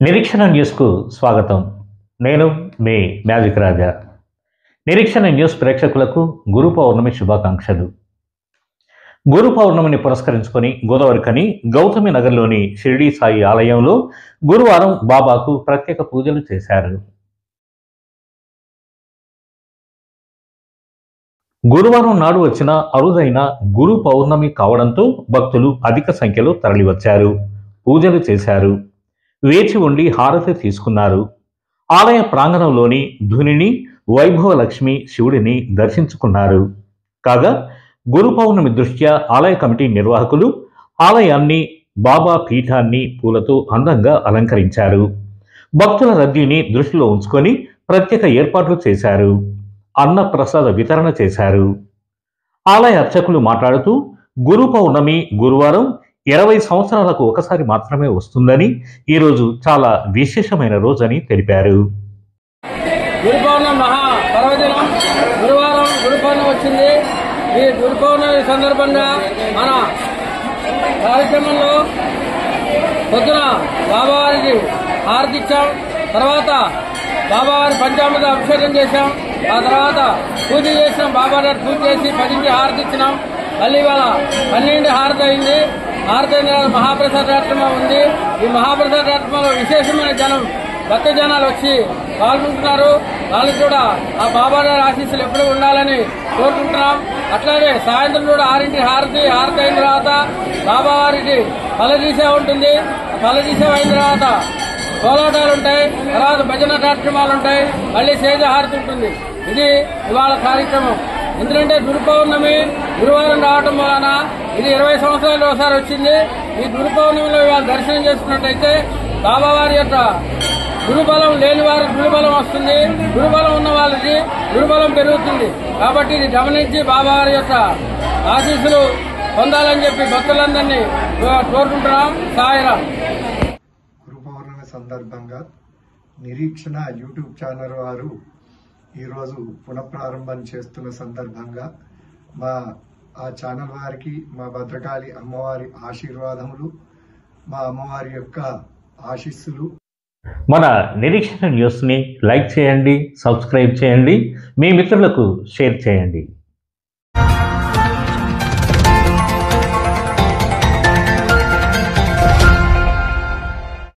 నిరీక్షణ న్యూస్కు స్వాగతం. నేను మీ మ్యాజిక్ రాజా. నిరీక్షణ న్యూస్ ప్రేక్షకులకు గురు పౌర్ణమి శుభాకాంక్షలు. గురు పౌర్ణమిని పురస్కరించుకొని గోదావరికని గౌతమి నగర్లోని షిరిడీ సాయి ఆలయంలో గురువారం బాబాకు ప్రత్యేక పూజలు చేశారు. గురువారం నాడు వచ్చిన అరుదైన గురు పౌర్ణమి కావడంతో భక్తులు అధిక సంఖ్యలో తరలివచ్చారు, పూజలు చేశారు, వేచి ఉండి హారతి తీసుకున్నారు. ఆలయ ప్రాంగణంలోని ధునిని వైభవలక్ష్మి శివుడిని దర్శించుకున్నారు. కాగా గురు పౌర్ణమి దృష్ట్యా ఆలయ కమిటీ నిర్వాహకులు ఆలయాన్ని, బాబా పీఠాన్ని పూలతో అందంగా అలంకరించారు. భక్తుల రద్దీని దృష్టిలో ఉంచుకొని ప్రత్యేక ఏర్పాట్లు చేశారు. అన్న ప్రసాద వితరణ చేశారు. ఆలయ అర్చకులు మాట్లాడుతూ గురు పౌర్ణమి గురువారం 20 సంవత్సరాలకు ఒకసారి మాత్రమే వస్తుందని, ఈరోజు చాలా విశేషమైన రోజని తెలిపారు. గురు పౌర్ణమి మహా పర్వదినం. గురువారం గురు పౌర్ణమి వచ్చింది. ఈ గురు పౌర్ణమి సందర్భంగా మన కార్యక్రమంలో పొద్దున బాబావారికి హారతి ఇచ్చాం. తర్వాత బాబావారి పంచామృత అభిషేకం చేశాం. ఆ తర్వాత పూజ చేసినాం. బాబాగారు పూజ చేసి 10కి హారతి ఇచ్చినాం. మళ్ళీ ఇవాళ 12 హారతి అయింది. హారతి అయిన తర్వాత మహాప్రసాద కార్యక్రమం ఉంది. ఈ మహాప్రసాద కార్యక్రమంలో విశేషమైన జనం, భక్త జనాలు వచ్చి పాల్గొంటున్నారు. వాళ్ళకి కూడా ఆ బాబాగారి ఆశీస్సులు ఎప్పుడూ ఉండాలని కోరుకుంటున్నాం. అట్లాగే సాయంత్రం కూడా 6కి హారతి అయిన తర్వాత బాబావారికి పల్లదీస ఉంటుంది. పల్లదీస అయిన తర్వాత కోలాటాలు ఉంటాయి. తర్వాత భజన కార్యక్రమాలు ఉంటాయి. మళ్ళీ సేజ హారతి ఉంటుంది. ఇది ఇవాళ కార్యక్రమం. ఎందుకంటే గురు పౌర్ణమి గురువారం రావడం వలన ఇది 20 సంవత్సరాలు ఒకసారి వచ్చింది. ఈ గురు పౌర్ణమిలో ఇవాళ దర్శనం చేసుకున్నట్టయితే బాబావారి యొక్క గురుబలం లేని వారికి గురుబలం వస్తుంది, గురుబలం ఉన్న వాళ్ళకి గురుబలం పెరుగుతుంది. కాబట్టి ఇది గమనించి బాబావారి యొక్క ఆశీస్సులు పొందాలని చెప్పి భక్తులందరినీ కోరుకుంటున్నాం. సాయిరాం. గురు పౌర్ణమి సందర్భంగా నిరీక్షణ యూట్యూబ్ ఛానల్ వారు ఈరోజు పునఃప్రారంభం చేస్తున్న సందర్భంగా ఆ ఛానల్ వారికి మా భద్రకాళి అమ్మవారి ఆశీర్వాదములు, మా అమ్మవారి యొక్క ఆశీస్సులు. మన నిరీక్షణ న్యూస్ని లైక్ చేయండి, సబ్స్క్రైబ్ చేయండి, మీ మిత్రులకు షేర్ చేయండి.